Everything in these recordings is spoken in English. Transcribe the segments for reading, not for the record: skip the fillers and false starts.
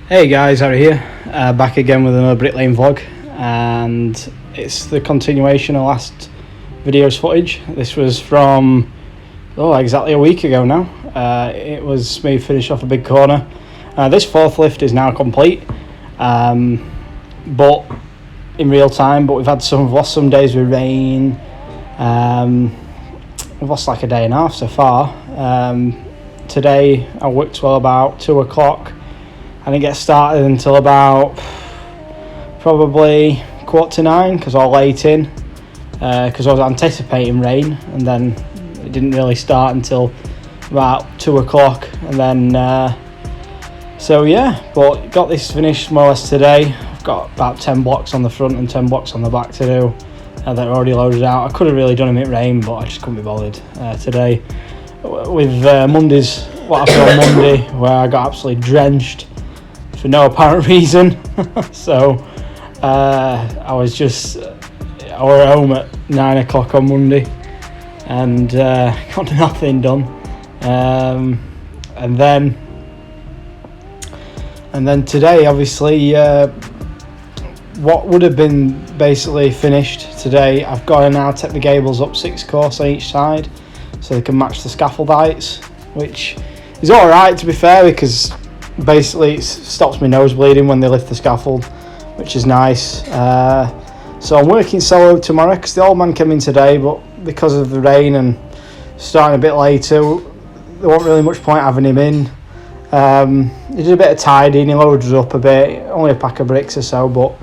Hey guys, Harry here, back again with another Bricklaying vlog, and it's the continuation of last video's footage. This was from exactly a week ago now. It was me finish off a big corner. This fourth lift is now complete, but in real time. But we've lost some days with rain. We've lost like a day and a half so far. Today I worked till about 2 o'clock. I didn't get started until about probably 8:45 because I was late in, because I was anticipating rain, and then it didn't really start until about 2 o'clock, and then but got this finished more or less today. I've got about 10 blocks on the front and 10 blocks on the back to do that are already loaded out. I could have really done them in rain, but I just couldn't be bothered today with Monday's what happened on Monday, where I got absolutely drenched for no apparent reason. So I was home at 9 o'clock on Monday and got nothing done, and then today, obviously, what would have been basically finished today, I've got to now take the gables up 6 course on each side so they can match the scaffold heights, which is alright to be fair, because basically it stops my nose bleeding when they lift the scaffold, which is nice. So I'm working solo tomorrow because the old man came in today, but because of the rain and starting a bit later, there wasn't really much point having him in. He did a bit of tidying, he loaded up a bit, only a pack of bricks or so, but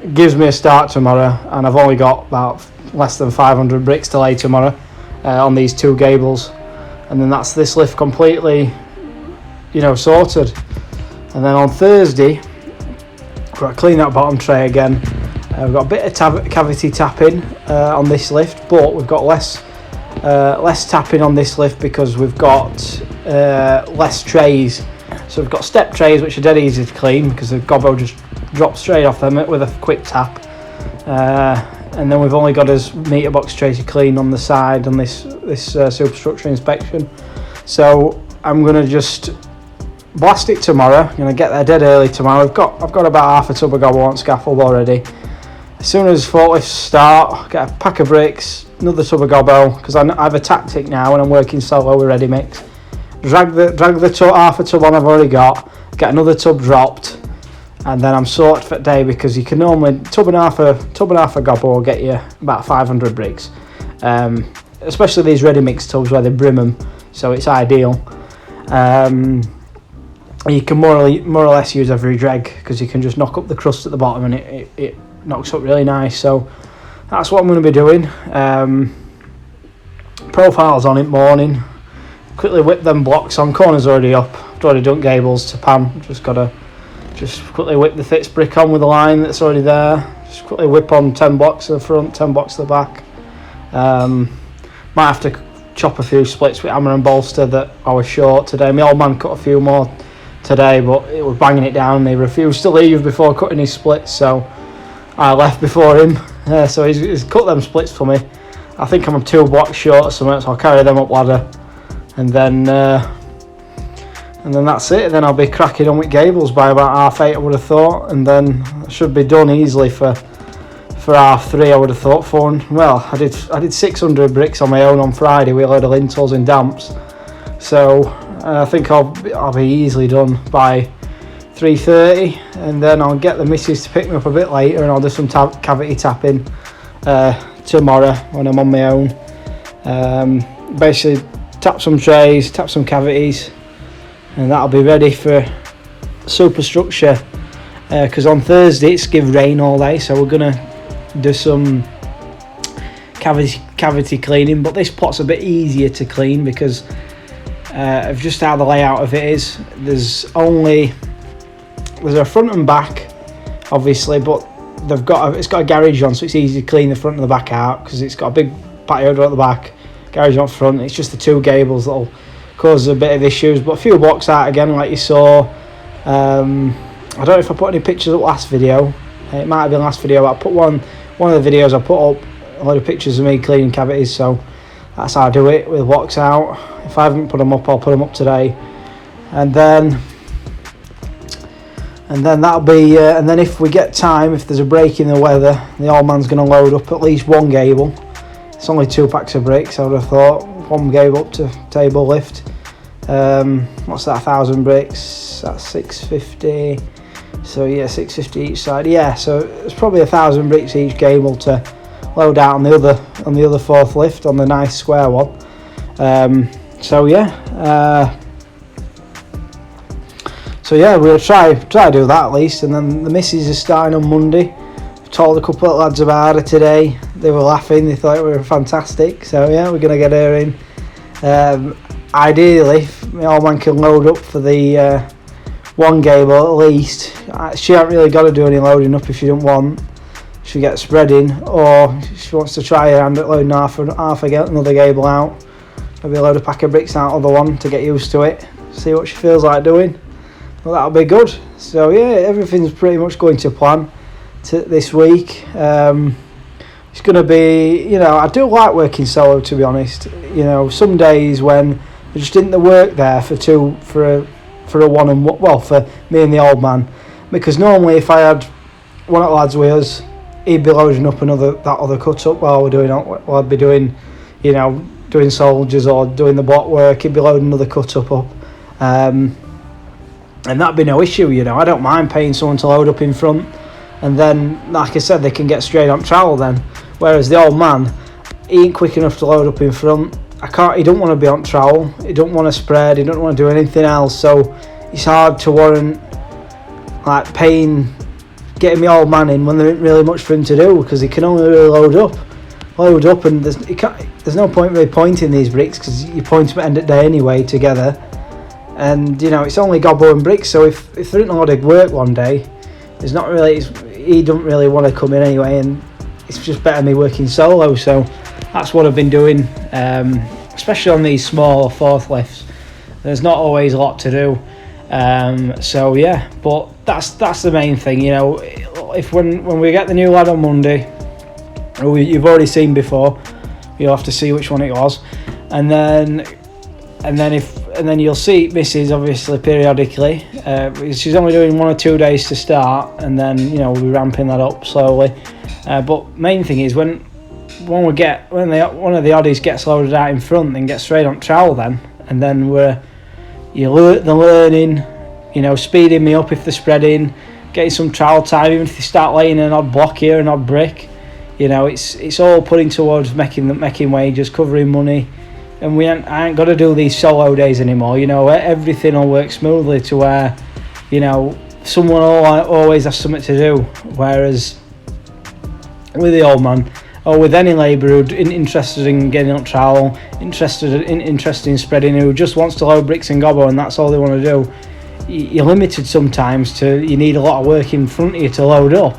it gives me a start tomorrow, and I've only got about less than 500 bricks to lay tomorrow on these 2 gables, and then that's this lift completely sorted. And then on Thursday we've got to clean that bottom tray again. We've got a bit of cavity tapping on this lift, but we've got less tapping on this lift because we've got less trays. So we've got step trays, which are dead easy to clean because the gobbo just drops straight off them with a quick tap, and then we've only got his meter box tray to clean on the side on this superstructure inspection. So I'm going to just blast it tomorrow. I'm going to get there dead early tomorrow. I've got about half a tub of gobbo on scaffold already. As soon as forklifts start, get a pack of bricks, another tub of gobbo, because I have a tactic now when I'm working solo with ready mix. Drag the tub, half a tub on I've already got, get another tub dropped, and then I'm sorted for the day, because you can normally tub and a half of gobbo will get you about 500 bricks, especially these ready mix tubs where they brim them, so it's ideal. You can more or less use every dreg because you can just knock up the crust at the bottom and it knocks up really nice. So that's what I'm going to be doing. Profiles on it morning. Quickly whip them blocks on. Corners already up. I've already done gables to pan. Just quickly whip the fixed brick on with the line that's already there. Just quickly whip on 10 blocks to the front, 10 blocks to the back. Might have to chop a few splits with hammer and bolster that I was short today. My old man cut a few more today, but it was banging it down. He refused to leave before cutting his splits, so I left before him. So he's cut them splits for me. I think I'm 2 blocks short or something, so I'll carry them up ladder, and then that's it. Then I'll be cracking on with gables by about 8:30, I would have thought, and then I should be done easily for 3:30, I would have thought. I did 600 bricks on my own on Friday with a load of lintels and damps, so I think I'll be easily done by 3:30, and then I'll get the missus to pick me up a bit later, and I'll do some cavity tapping tomorrow when I'm on my own. Basically tap some trays, tap some cavities, and that'll be ready for superstructure, because on Thursday it's give rain all day, so we're gonna do some cavity cleaning. But this pot's a bit easier to clean because of just how the layout of it is. There's a front and back, obviously, but it's got a garage on, so it's easy to clean the front and the back out because it's got a big patio door at the back, garage on front. It's just the 2 gables that'll cause a bit of issues, but a few blocks out again, like you saw. I don't know if I put any pictures up last video. It might have been last video, but I put one of the videos I put up a lot of pictures of me cleaning cavities, so that's how I do it with blocks out. If I haven't put them up, I'll put them up today. And then And then that'll be, and then if we get time, if there's a break in the weather, the old man's going to load up at least one gable. It's only 2 packs of bricks, I would have thought. One gable up to table lift. What's that, 1,000 bricks? That's 650. So yeah, 650 each side. Yeah, so it's probably 1,000 bricks each gable to load out on the other fourth lift, on the nice square one. So yeah, we'll try do that at least. And then the missus is starting on Monday. I've told a couple of lads about her today. They were laughing, they thought we were fantastic. So yeah, we're going to get her in. Ideally, my old man can load up for the one gable at least. She hasn't really got to do any loading up if she don't want. She gets spreading, or she wants to try her hand at loading half another gable out. Maybe load a pack of bricks out of the one to get used to it. See what she feels like doing. Well, that'll be good. So yeah, everything's pretty much going to plan this week. It's going to be, I do like working solo, to be honest. Some days when there just isn't the work there for a one and one, well, for me and the old man, because normally if I had one of the lads with us, he'd be loading up that other cut up while I'd be doing, doing soldiers or doing the block work. He'd be loading another cut up. And that'd be no issue, I don't mind paying someone to load up in front, and then, like I said, they can get straight on trowel then. Whereas the old man, he ain't quick enough to load up in front. He don't want to be on trowel, he don't want to spread, he don't want to do anything else, so it's hard to warrant getting my old man in when there isn't really much for him to do, because he can only really load up, and there's no point really pointing these bricks, because you point them at the end of the day anyway together. And it's only gobbo and bricks, so if there isn't a lot of work one day, he don't really want to come in anyway, and it's just better me working solo. So that's what I've been doing, especially on these small fourth lifts. There's not always a lot to do, so yeah, but that's the main thing. If when we get the new lad on Monday, who you've already seen before, you'll have to see which one it was, and then you'll see Mrs. obviously periodically. She's only doing 1 or 2 days to start, and then we'll be ramping that up slowly. But main thing is when one of the oddies gets loaded out in front, then get straight on trowel then, and then the learning, speeding me up if they're spreading, getting some trowel time, even if they start laying an odd block here, an odd brick. It's all putting towards making wages, covering money. And I ain't got to do these solo days anymore. Everything will work smoothly to where, someone will always has something to do. Whereas with the old man, or with any labourer who's interested in getting up trowel, interested in spreading, who just wants to load bricks and gobbo, and that's all they want to do, you're limited sometimes to, you need a lot of work in front of you to load up.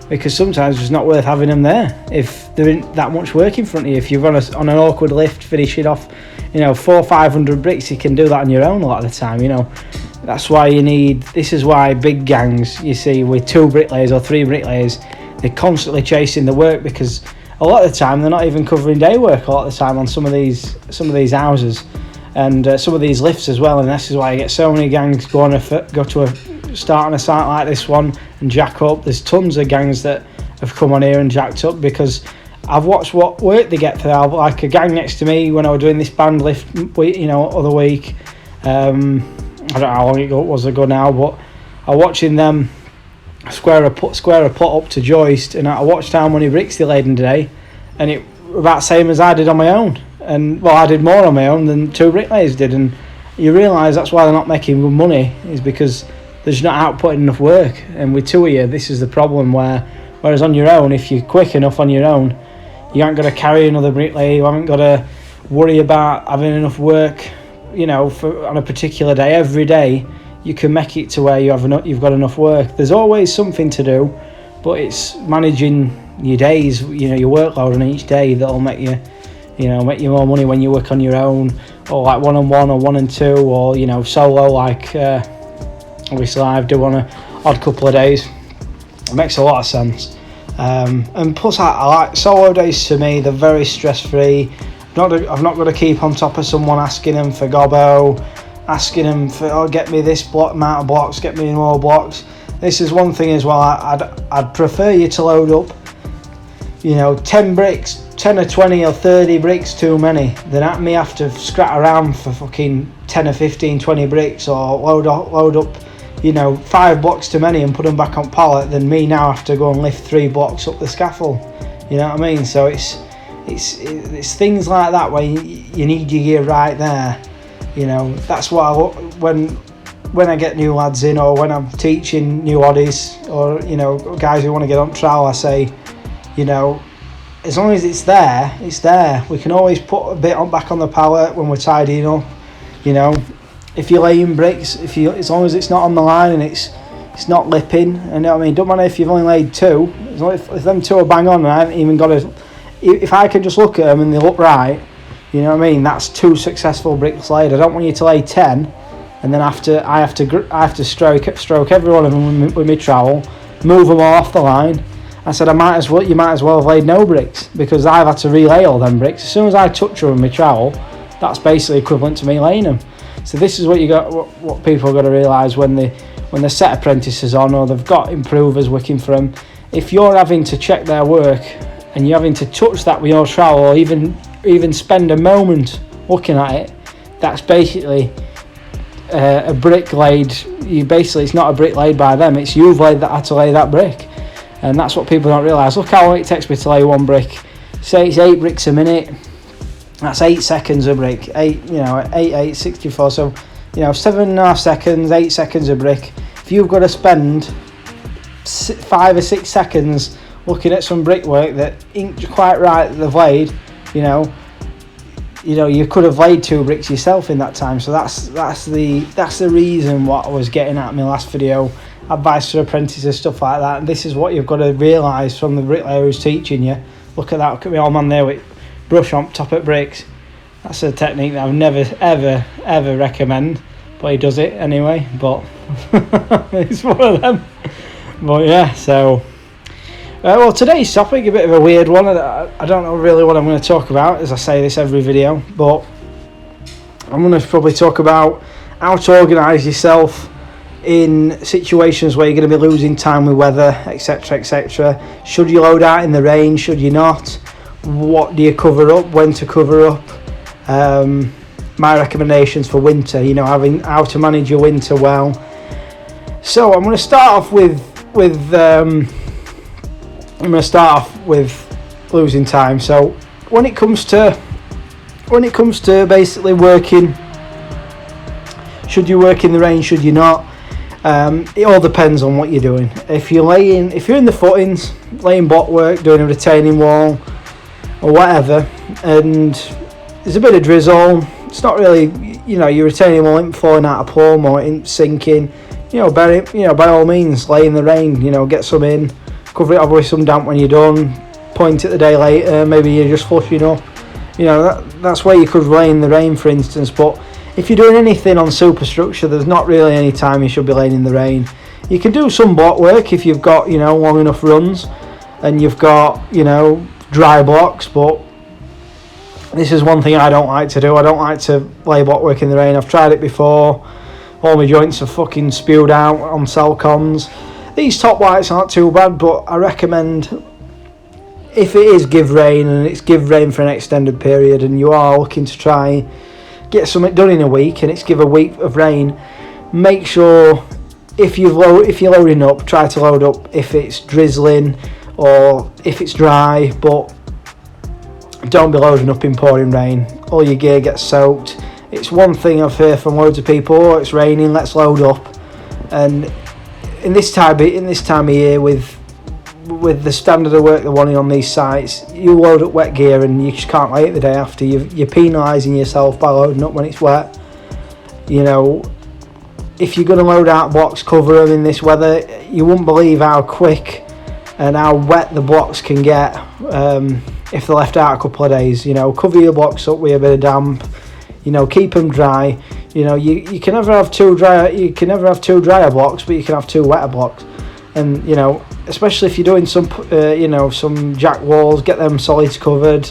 Because sometimes it's not worth having them there if there isn't that much work in front of you. If you're on an awkward lift, finishing off, 400 or 500 bricks, you can do that on your own a lot of the time. That's why this is why big gangs, you see, with 2 bricklayers or 3 bricklayers, they're constantly chasing the work, because a lot of the time they're not even covering day work a lot of the time on some of these houses and some of these lifts as well. And this is why you get so many gangs go to start on a site like this one and jack up. There's tons of gangs that have come on here and jacked up, because I've watched what work they get for that. Like a gang next to me when I was doing this band lift, other week. I don't know how long it was ago now, but I was watching them square a pot up to joist, and I watched how many bricks they laid in today, and it was about the same as I did on my own. And I did more on my own than 2 bricklayers did, and you realise that's why they're not making good money, is because they're just not outputting enough work. And with 2 of you, this is the problem, whereas on your own, if you're quick enough on your own, you aren't got to carry another bricklayer, you haven't got to worry about having enough work, on a particular day. Every day you can make it to where you've got enough work. There's always something to do, but it's managing your days, your workload on each day, that'll make you more money when you work on your own, or like 1-on-1 or 1-and-2, or solo, like obviously I do on a odd couple of days. It makes a lot of sense. And plus I like solo days. To me, they're very stress free. I've not got to keep on top of someone asking them for gobbo, asking them for, get me this amount of blocks, get me more blocks. this is one thing as well. I'd prefer you to load up, you know, 10 bricks, 10 or 20 or 30 bricks too many, than at me have to scrat around for fucking 10 or 15, 20 bricks, or load up, you know, 5 blocks too many and put them back on pallet, than me now have to go and lift 3 blocks up the scaffold. You know what I mean? So it's things like that where you need your gear right there. You know, that's what I look when I get new lads in, or when I'm teaching new oddies, or, you know, guys who want to get on trial, I say, you know, as long as it's there, it's there. We can always put a bit back on the pallet when we're tidying up. You know, if you're laying bricks, as long as it's not on the line and it's not lipping, and you know what I mean, don't matter if you've only laid 2, as long as if them 2 are bang on, and I haven't even got to, if I can just look at them and they look right, you know what I mean, that's 2 successful bricks laid. I don't want you to lay 10 and then I have to stroke every one of them with my trowel, move them all off the line. I said, you might as well have laid no bricks, because I've had to relay all them bricks. As soon as I touch them with my trowel, that's basically equivalent to me laying them. So this is what what people have got to realise when they set apprentices on, or they've got improvers working for them. If you're having to check their work and you're having to touch that with your trowel, or even spend a moment looking at it, that's basically a brick laid. It's not a brick laid by them, it's you've laid that, had to lay that brick. And that's what people don't realise. Look how long it takes me to lay one brick. Say it's 8 bricks a minute, that's 8 seconds a brick. 8, 64, so, you know, 7.5 seconds, 8 seconds a brick. If you've got to spend 5 or 6 seconds looking at some brickwork that ain't quite right that they've laid, you know, you could have laid 2 bricks yourself in that time. So that's the reason what I was getting at in my last video. Advice for apprentices, stuff like that. And this is what you've got to realise from the bricklayer who's teaching you. Look at that. Look at my old man there with brush on top at bricks. That's a technique that I would never ever recommend, but he does it anyway. But it's one of them. But yeah, so well, today's topic, a bit of a weird one. I don't know really what I'm going to talk about, as I say this every video, but I'm going to probably talk about how to organise yourself in situations where you're going to be losing time with weather, etc, etc. Should you load out in the rain? Should you not? What do you cover up? When to cover up? My recommendations for winter, you know, how to manage your winter well. So I'm going to start off with losing time. So when it comes to basically working, should you work in the rain? Should you not? It all depends on what you're doing. If you're in the footings, laying blockwork, doing a retaining wall or whatever, and there's a bit of drizzle, it's not really, you know, your retaining wall ain't falling out of plumb or ain't sinking, you know, by all means, lay in the rain, you know, get some in, cover it over with some damp when you're done, point it the day later, maybe you're just flushing up, you know, that's where you could lay in the rain, for instance. But if you're doing anything on superstructure, there's not really any time you should be laying in the rain. You can do some block work if you've got, you know, long enough runs and you've got, you know, dry blocks, but this is one thing I don't like to do. I don't like to lay block work in the rain. I've tried it before. All my joints are fucking spewed out on Celcons. These top lights aren't too bad, but I recommend, if it is give rain and it's give rain for an extended period and you are looking to try get something done in a week and it's give a week of rain, make sure if you're loading up, try to load up if it's drizzling or if it's dry, but don't be loading up in pouring rain. All your gear gets soaked. It's one thing I've heard from loads of people, oh, it's raining, let's load up. And in this time of year, with the standard of work they're wanting on these sites, you load up wet gear and you just can't lay it the day after. You're penalising yourself by loading up when it's wet. You know, if you're going to load out blocks, cover them in this weather. You wouldn't believe how quick and how wet the blocks can get if they're left out a couple of days. You know, cover your blocks up with a bit of damp. You know, keep them dry. You know, you can never have two drier blocks, but you can have 2 wetter blocks. And you know, especially if you're doing some some jack walls, get them solids covered.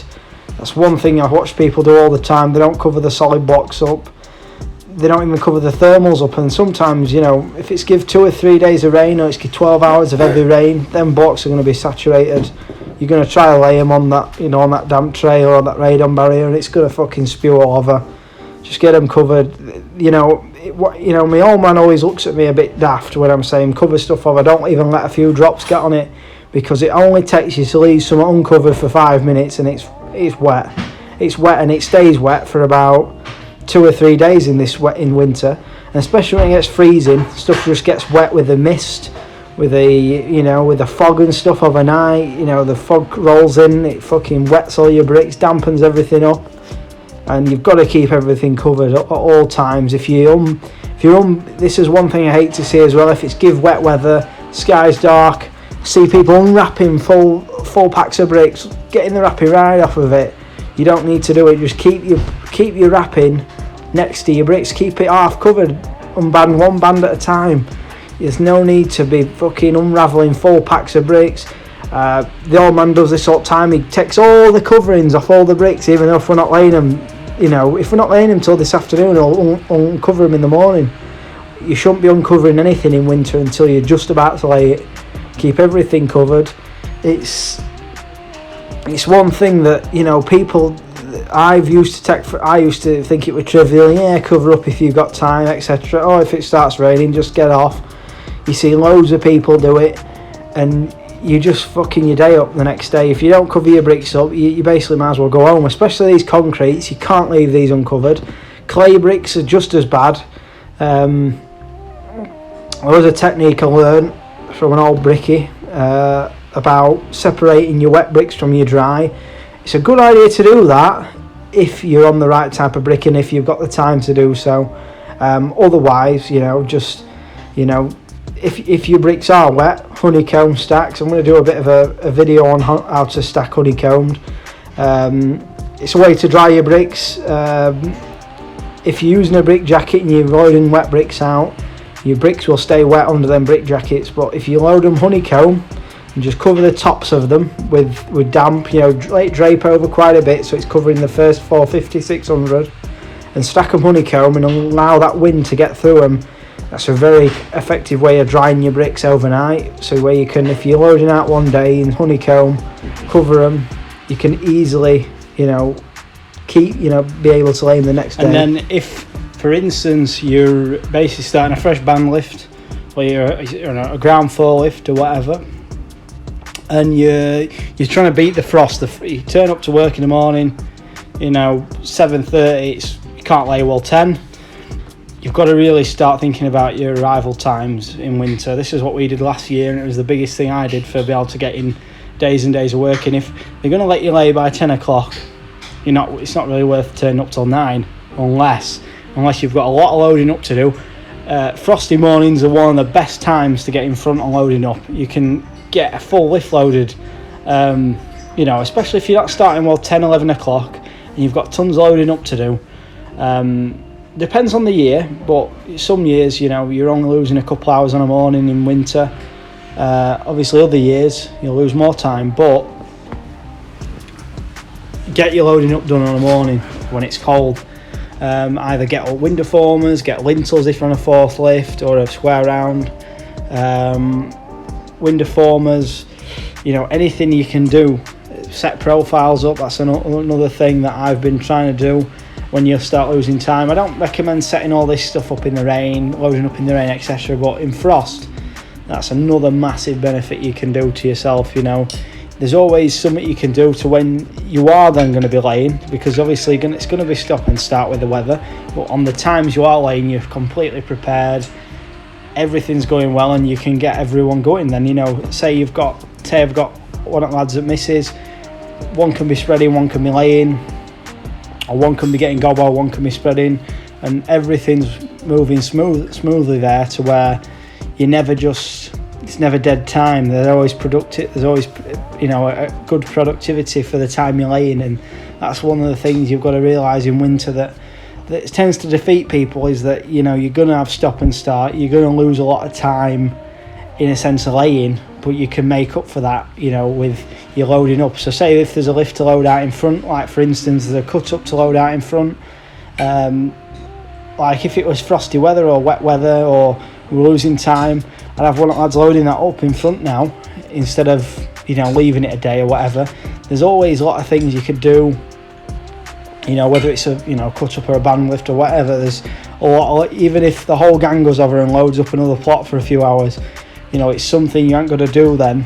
That's one thing I've watched people do all the time. They don't cover the solid blocks up. they don't even cover the thermals up, and sometimes, you know, if it's give 2 or 3 days of rain, or it's give 12 hours of heavy rain, them blocks are going to be saturated. You're going to try to lay them on that, you know, on that damp tray or on that radon barrier, and it's going to fucking spew all over. Just get them covered. You know, my old man always looks at me a bit daft when I'm saying cover stuff off. I don't even let a few drops get on it, because it only takes you to leave some uncovered for 5 minutes, and it's wet. It's wet, and it stays wet for about 2 or 3 days in winter, and especially when it gets freezing, stuff just gets wet with the mist, with the fog and stuff overnight. You know, the fog rolls in, it fucking wets all your bricks, dampens everything up, and you've got to keep everything covered at all times. If you this is one thing I hate to see as well. If it's give wet weather, sky's dark, see people unwrapping full packs of bricks, getting the wrapping right off of it. You don't need to do it. Just keep your wrapping next to your bricks. Keep it half covered, unband one band at a time. There's no need to be fucking unravelling full packs of bricks. The old man does this all the time. He takes all the coverings off all the bricks, even though if we're not laying them, you know, if we're not laying them till this afternoon, he'll uncover them in the morning. You shouldn't be uncovering anything in winter until you're just about to lay it. Keep everything covered. It's one thing that, you know, people, I used to think it was trivial. Yeah, cover up if you've got time, etc. Or if it starts raining, just get off. You see loads of people do it, and you just fucking your day up the next day. If you don't cover your bricks up, you basically might as well go home. Especially these concretes, you can't leave these uncovered. Clay bricks are just as bad. There was a technique I learned from an old brickie about separating your wet bricks from your dry. It's a good idea to do that if you're on the right type of brick and if you've got the time to do so. Otherwise, you know, just, you know, if your bricks are wet, honeycomb stacks. I'm going to do a bit of a video on how to stack honeycombed. It's a way to dry your bricks. If you're using a brick jacket and you're loading wet bricks out, your bricks will stay wet under them brick jackets. But if you load them honeycomb and just cover the tops of them with damp, you know, let it drape over quite a bit so it's covering the first 450, 600, and stack them honeycomb and allow that wind to get through them. That's a very effective way of drying your bricks overnight. So where you can, if you're loading out one day in honeycomb, cover them, you can easily, you know, be able to lay them the next day. And then if, for instance, you're basically starting a fresh band lift, or you're a ground floor lift or whatever, and you're trying to beat the frost. You turn up to work in the morning, you know, 7:30. You can't lay well 10. You've got to really start thinking about your arrival times in winter. This is what we did last year, and it was the biggest thing I did for being able to get in days and days of work. And if they're going to let you lay by 10 o'clock, it's not really worth turning up till 9, unless you've got a lot of loading up to do. Frosty mornings are one of the best times to get in front and loading up. You can get a full lift loaded, especially if you're not starting 10, 11 o'clock and you've got tons loading up to do. Depends on the year, but some years, you're only losing a couple hours on a morning in winter. Obviously other years you'll lose more time, but get your loading up done on a morning when it's cold. Either get window formers, get lintels if you're on a fourth lift or a square round, window formers, anything you can do. Set profiles up, that's another thing that I've been trying to do when you start losing time. I don't recommend setting all this stuff up in the rain, loading up in the rain, etc., but in frost, that's another massive benefit you can do to yourself. There's always something you can do to when you are then going to be laying, because obviously it's going to be stop and start with the weather, but on the times you are laying, you're completely prepared, everything's going well, and you can get everyone going. Then say I've got one of the lads that misses, one can be spreading, one can be laying, or one can be getting gobbo, one can be spreading, and everything's moving smoothly there to where it's never dead time. There's always productive. There's always a good productivity for the time you're laying, and that's one of the things you've got to realise in winter that tends to defeat people, is that you're going to have stop and start. You're going to lose a lot of time in a sense of laying, but you can make up for that with your loading up. So say if there's a lift to load out in front, like for instance there's a cut up to load out in front, like if it was frosty weather or wet weather or we're losing time, I'd have one of the lads loading that up in front now instead of, you know, leaving it a day or whatever. There's always a lot of things you could do, you know, whether it's a, you know, cut up or a band lift or whatever. There's a lot, even if the whole gang goes over and loads up another plot for a few hours, you know, it's something you ain't got to do then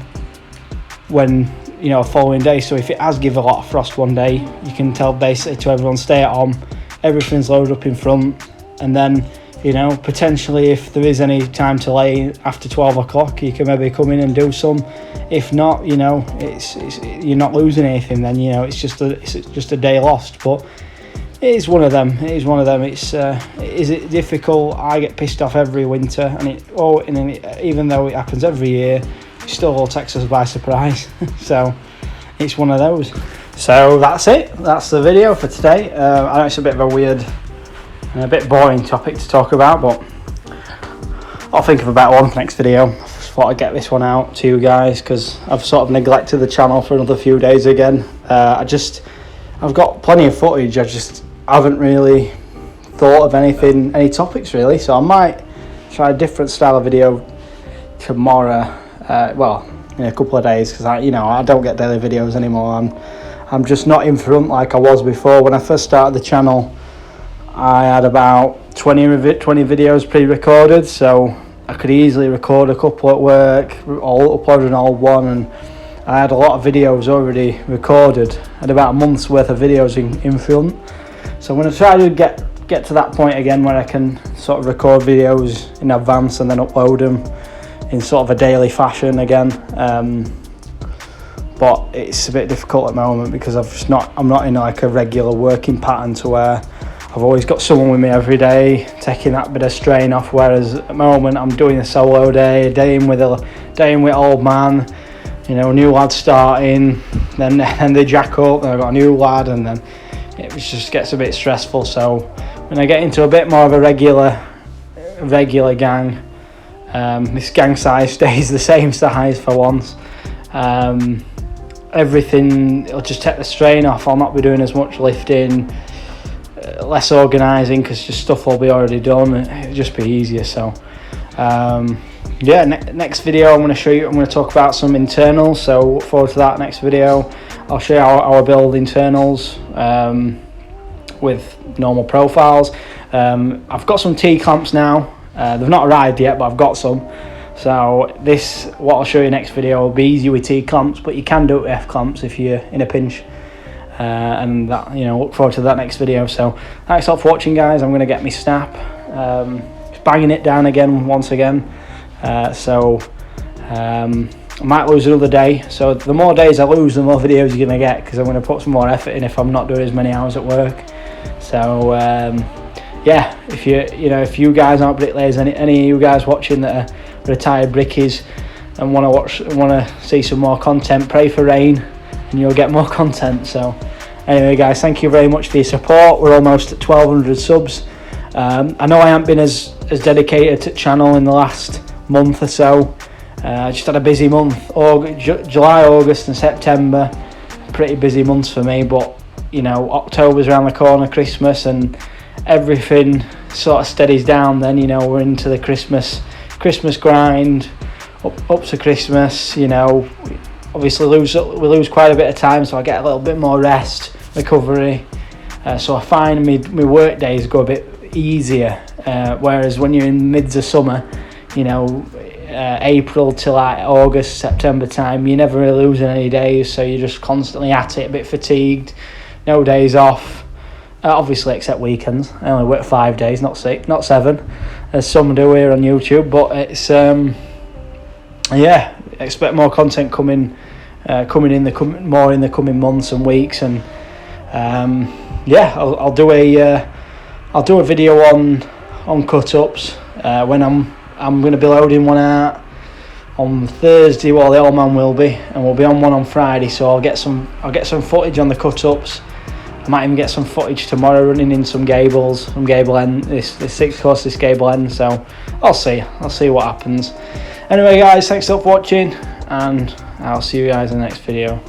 when, you know, following day. So if it has give a lot of frost one day, you can tell basically to everyone, stay at home, everything's loaded up in front, and then, you know, potentially if there is any time to lay after 12 o'clock, you can maybe come in and do some. If not, you know, it's you're not losing anything then, you know, it's just a day lost. But it is one of them. It's is it difficult? I get pissed off every winter, and even though it happens every year, it still all takes us by surprise. So it's one of those. So that's it. That's the video for today. I know it's a bit of a weird and a bit boring topic to talk about, but I'll think of a better one for next video. I just thought I'd get this one out to you guys because I've sort of neglected the channel for another few days again. I've got plenty of footage. I just haven't really thought of any topics really. So I might try a different style of video tomorrow. Well, in a couple of days, because I don't get daily videos anymore. I'm just not in front like I was before. When I first started the channel, I had about 20 videos pre-recorded, so I could easily record a couple at work, or upload an old one, and I had a lot of videos already recorded. I had about a month's worth of videos in front. So I'm going to try to get to that point again where I can sort of record videos in advance and then upload them in sort of a daily fashion again. But it's a bit difficult at the moment because I'm not in like a regular working pattern to where I've always got someone with me every day, taking that bit of strain off. Whereas at the moment I'm doing a solo day, a day in with old man, you know, a new lad starting, then they jack up, then I've got a new lad, and then it just gets a bit stressful. So when I get into a bit more of a regular gang, this gang size stays the same size for once. Everything, it'll just take the strain off. I'll not be doing as much lifting, less organising, because just stuff will be already done. It'll just be easier. So yeah, next video I'm going to talk about some internals, so look forward to that next video. I'll show you how I build internals with normal profiles. I've got some T-clamps now. They've not arrived yet, but I've got some. So what I'll show you next video will be easy with T-clamps, but you can do it with F-clamps if you're in a pinch. And that, you know, look forward to that next video. So thanks a lot for watching, guys. I'm going to get my snap, banging it down once again. I might lose another day. So the more days I lose, the more videos you're going to get, because I'm going to put some more effort in if I'm not doing as many hours at work. So yeah, if you guys aren't bricklayers, any of you guys watching that are retired brickies and want to see some more content, pray for rain and you'll get more content. So anyway, guys, thank you very much for your support. We're almost at 1,200 subs. I know I haven't been as dedicated to the channel in the last month or so. I just had a busy month. July, August and September, pretty busy months for me, but you know, October's around the corner, Christmas, and everything sort of steadies down. Then, you know, we're into the Christmas grind, up to Christmas. You know, obviously we lose quite a bit of time, so I get a little bit more rest, recovery. So I find my work days go a bit easier. Whereas when you're in mids of summer, you know, April to like August, September time, you're never really losing any days, so you're just constantly at it, a bit fatigued, no days off. Obviously, except weekends. I only work 5 days, not 7, as some do here on YouTube. But it's yeah, expect more content coming in the coming months and weeks. And yeah, I'll do a video on cut ups when I'm going to be loading one out on Thursday. Well, the old man will be, and we'll be on one on Friday. So I'll get some footage on the cut ups. I might even get some footage tomorrow running in some gables, some gable end, this 6-course, this gable end. So I'll see what happens. Anyway, guys, thanks a lot for watching, and I'll see you guys in the next video.